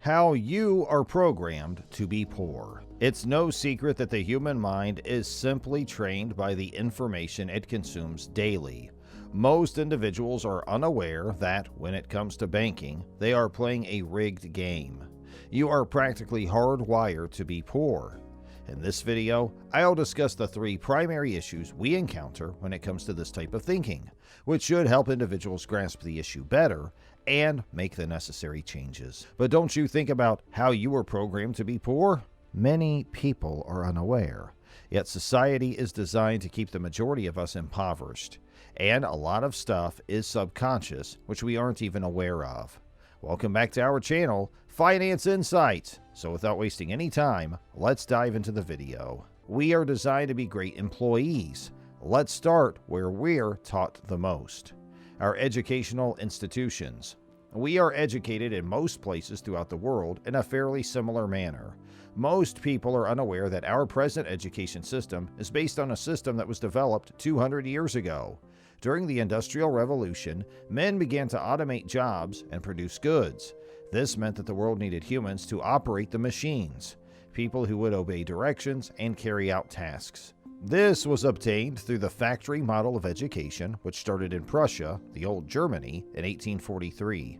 How you are programmed to be poor. It's no secret that the human mind is simply trained by the information it consumes daily. Most individuals are unaware that, when it comes to banking, they are playing a rigged game. You are practically hardwired to be poor. In this video, I'll discuss the 3 primary issues we encounter when it comes to this type of thinking, which should help individuals grasp the issue better and make the necessary changes. But don't you think about how you were programmed to be poor? Many people are unaware, yet society is designed to keep the majority of us impoverished, and a lot of stuff is subconscious, which we aren't even aware of. Welcome back to our channel, Finance Insights. So without wasting any time, let's dive into the video. We are designed to be great employees. Let's start where we're taught the most. Our educational institutions. We are educated in most places throughout the world in a fairly similar manner. Most people are unaware that our present education system is based on a system that was developed 200 years ago. During the Industrial Revolution, men began to automate jobs and produce goods. This meant that the world needed humans to operate the machines, people who would obey directions and carry out tasks. This was obtained through the factory model of education, which started in Prussia, the old Germany, in 1843.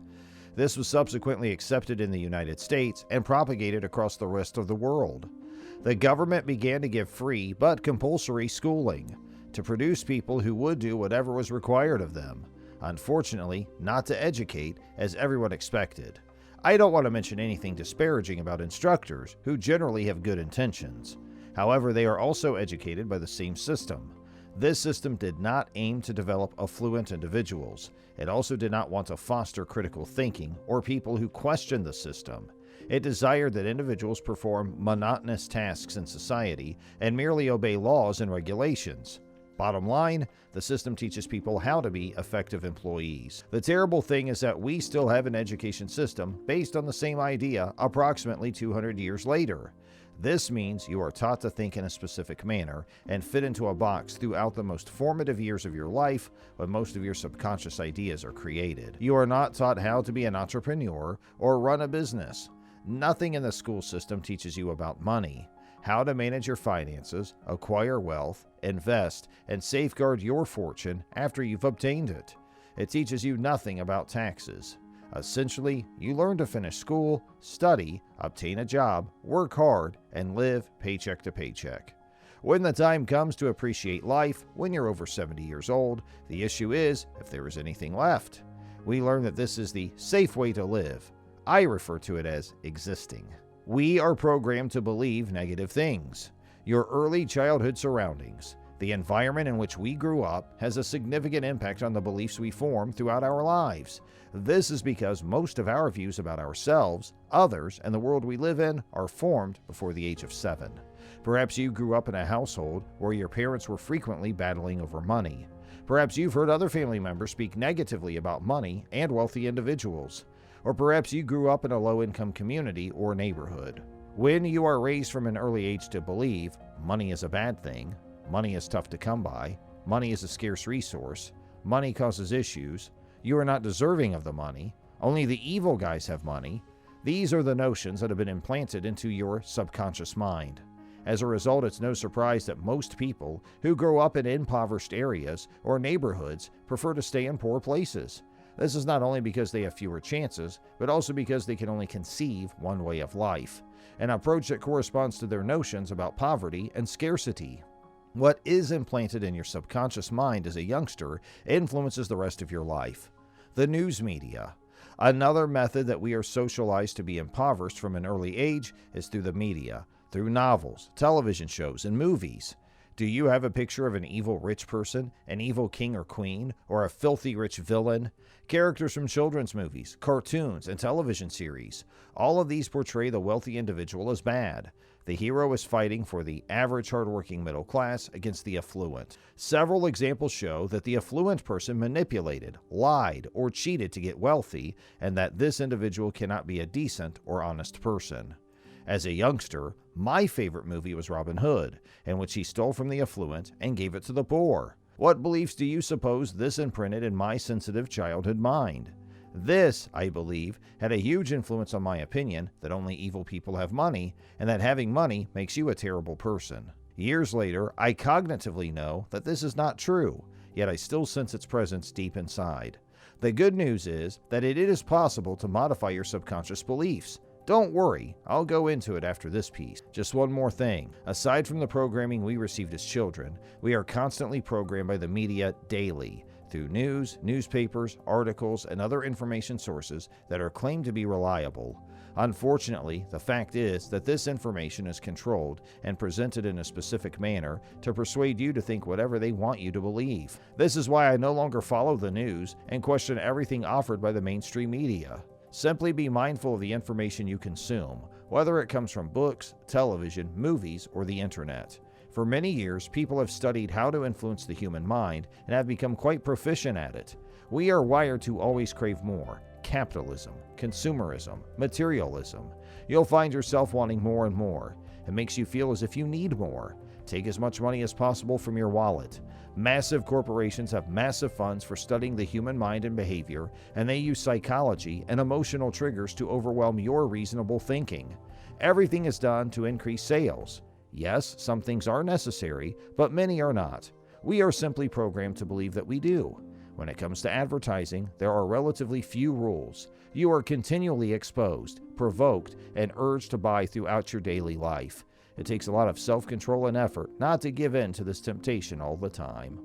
This was subsequently accepted in the United States and propagated across the rest of the world. The government began to give free but compulsory schooling to produce people who would do whatever was required of them. Unfortunately, not to educate as everyone expected. I don't want to mention anything disparaging about instructors who generally have good intentions. However, they are also educated by the same system. This system did not aim to develop affluent individuals. It also did not want to foster critical thinking or people who question the system. It desired that individuals perform monotonous tasks in society and merely obey laws and regulations. Bottom line, the system teaches people how to be effective employees. The terrible thing is that we still have an education system based on the same idea approximately 200 years later. This means you are taught to think in a specific manner and fit into a box throughout the most formative years of your life when most of your subconscious ideas are created. You are not taught how to be an entrepreneur or run a business. Nothing in the school system teaches you about money, how to manage your finances, acquire wealth, invest, and safeguard your fortune after you've obtained it. It teaches you nothing about taxes. Essentially, you learn to finish school, study, obtain a job, work hard, and live paycheck to paycheck. When the time comes to appreciate life, when you're over 70 years old, the issue is if there is anything left. We learn that this is the safe way to live. I refer to it as existing. We are programmed to believe negative things. Your early childhood surroundings, the environment in which we grew up, has a significant impact on the beliefs we form throughout our lives. This is because most of our views about ourselves, others, and the world we live in are formed before the age of 7. Perhaps you grew up in a household where your parents were frequently battling over money. Perhaps you've heard other family members speak negatively about money and wealthy individuals. Or perhaps you grew up in a low-income community or neighborhood. When you are raised from an early age to believe money is a bad thing, money is tough to come by, money is a scarce resource, money causes issues, you are not deserving of the money, only the evil guys have money, these are the notions that have been implanted into your subconscious mind. As a result, it's no surprise that most people who grow up in impoverished areas or neighborhoods prefer to stay in poor places. This is not only because they have fewer chances, but also because they can only conceive one way of life, an approach that corresponds to their notions about poverty and scarcity. What is implanted in your subconscious mind as a youngster influences the rest of your life. The news media. Another method that we are socialized to be impoverished from an early age is through the media, through novels, television shows, and movies. Do you have a picture of an evil rich person, an evil king or queen, or a filthy rich villain? Characters from children's movies, cartoons, and television series. All of these portray the wealthy individual as bad. The hero is fighting for the average hardworking middle class against the affluent. Several examples show that the affluent person manipulated, lied, or cheated to get wealthy, and that this individual cannot be a decent or honest person. As a youngster, my favorite movie was Robin Hood, in which he stole from the affluent and gave it to the poor. What beliefs do you suppose this imprinted in my sensitive childhood mind? This, I believe, had a huge influence on my opinion that only evil people have money, and that having money makes you a terrible person. Years later, I cognitively know that this is not true, yet I still sense its presence deep inside. The good news is that it is possible to modify your subconscious beliefs. Don't worry, I'll go into it after this piece. Just one more thing. Aside from the programming we received as children, we are constantly programmed by the media daily, through news, newspapers, articles, and other information sources that are claimed to be reliable. Unfortunately, the fact is that this information is controlled and presented in a specific manner to persuade you to think whatever they want you to believe. This is why I no longer follow the news and question everything offered by the mainstream media. Simply be mindful of the information you consume, whether it comes from books, television, movies, or the internet. For many years, people have studied how to influence the human mind and have become quite proficient at it. We are wired to always crave more. Capitalism, consumerism, materialism. You'll find yourself wanting more and more. It makes you feel as if you need more. Take as much money as possible from your wallet. Massive corporations have massive funds for studying the human mind and behavior, and they use psychology and emotional triggers to overwhelm your reasonable thinking. Everything is done to increase sales. Yes, some things are necessary, but many are not. We are simply programmed to believe that we do. When it comes to advertising, there are relatively few rules. You are continually exposed, provoked, and urged to buy throughout your daily life. It takes a lot of self-control and effort not to give in to this temptation all the time.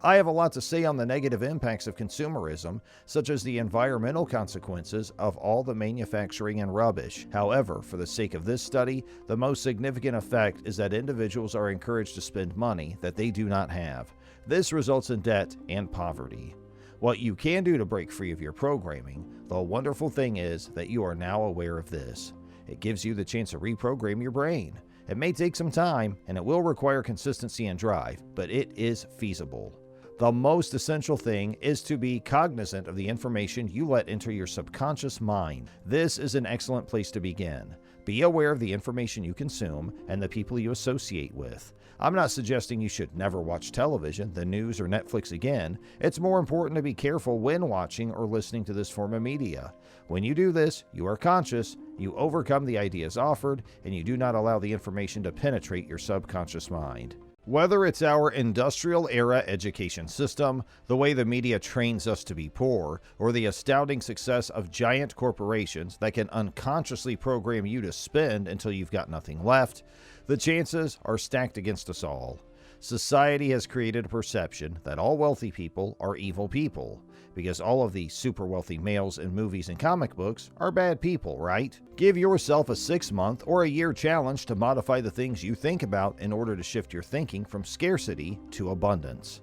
I have a lot to say on the negative impacts of consumerism, such as the environmental consequences of all the manufacturing and rubbish. However, for the sake of this study, the most significant effect is that individuals are encouraged to spend money that they do not have. This results in debt and poverty. What you can do to break free of your programming, the wonderful thing is that you are now aware of this. It gives you the chance to reprogram your brain. It may take some time, and it will require consistency and drive, but it is feasible. The most essential thing is to be cognizant of the information you let enter your subconscious mind. This is an excellent place to begin. Be aware of the information you consume and the people you associate with. I'm not suggesting you should never watch television, the news, or Netflix again. It's more important to be careful when watching or listening to this form of media. When you do this, you are conscious, you overcome the ideas offered, and you do not allow the information to penetrate your subconscious mind. Whether it's our industrial era education system, the way the media trains us to be poor, or the astounding success of giant corporations that can unconsciously program you to spend until you've got nothing left, the chances are stacked against us all. Society has created a perception that all wealthy people are evil people, because all of the super wealthy males in movies and comic books are bad people, right? Give yourself a 6-month or a year challenge to modify the things you think about in order to shift your thinking from scarcity to abundance.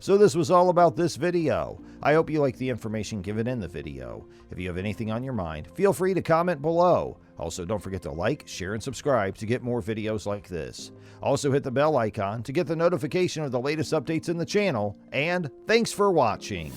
So this was all about this video. I hope you like the information given in the video. If you have anything on your mind, feel free to comment below. Also, don't forget to like, share, and subscribe to get more videos like this. Also, hit the bell icon to get the notification of the latest updates in the channel, and thanks for watching.